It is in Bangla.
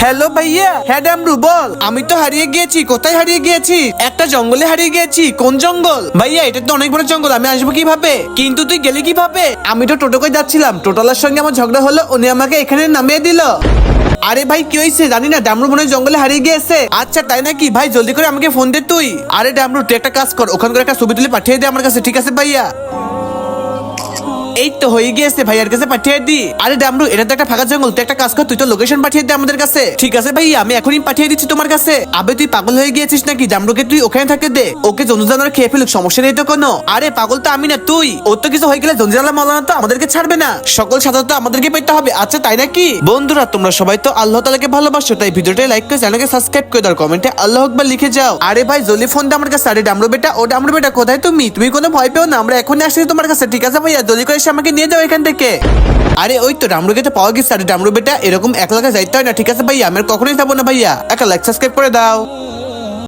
হ্যালো ভাইয়া। হ্যাঁ ডামরু বল। আমি তো হারিয়ে গিয়েছি। কোথায় হারিয়ে গিয়েছি? একটা জঙ্গলে হারিয়ে গিয়েছি। কোন জঙ্গল? ভাইয়া এটা তো অনেক বড় জঙ্গল, আমি আসবো কিভাবে? কিন্তু তুই গেলি কিভাবে? আমি তো টোটো করে যাচ্ছিলাম, টোটোলার সঙ্গে আমার ঝগড়া হলো, উনি আমাকে এখানে নামিয়ে দিল। আরে ভাই কি হয়েছে জানি না, ডামরু মনে হয় জঙ্গলে হারিয়ে গিয়েছে। আচ্ছা তাই নাকি? ভাই জলদি করে আমাকে ফোন দে তুই। আরে ডামরু তুই একটা কাজ কর, ওখানকার একটা ছবি তুলে পাঠিয়ে দে আমার কাছে, ঠিক আছে ভাইয়া? এই তো হয়ে গিয়েছে, ভাইয়ার কাছে পাঠিয়ে দি। আরে ডামরু এটা তো একটা ফাঁকা জঙ্গল, তুই একটা কাজ কর, তুই তো লোকেশন পাঠিয়ে দে আমাদের কাছে। ঠিক আছে ভাইয়া, আমি এখনই পাঠিয়ে দিচ্ছি তোমার কাছে। আবে তুই পাগল হয়ে গিয়েছিস নাকি? ডামরুকে তুই ওখানে থাকতে দে, ওকে জঞ্জালার খেয়ে ফেলুক, সমস্যা নেই তো কোনো। আরে পাগল তো আমি না তুই। ওর তো কিছু হয়ে গেলে জঞ্জালা মালানা তো আমাদেরকে ছাড়বে না, সকল সাজা তো আমাদেরকে পেতে হবে। আচ্ছা তাই নাকি? বন্ধুরা তোমরা সবাই তো আল্লাহ তাআলাকে ভালোবাসো, তাই ভিডিওটা লাইক করে চ্যানেলকে সাবস্ক্রাইব করে দাও, কমেন্টে আল্লাহু আকবার লিখে যাও। আরে ভাই জলদি ফোন দে আমার কাছে। আরে ডামরু বেটা, ও ডামরু বেটা কোথায় তুমি? তুমি কোনো ভয় পেও না, আমরা এখনই আসছি তোমার কাছে, ঠিক আছে ভাইয়া? জলদি করে এসে আমাকে নিয়ে যাও এখান থেকে। আরে ওই তো ডামরুকে তো পাওয়া গেছে। আরে ডামরু বেটা এরকম একলা যাইতে হয় না, ঠিক আছে ভাইয়া? আমি আর কখনোই যাবো না ভাইয়া, একটা লাইক সাবস্ক্রাইব করে দাও।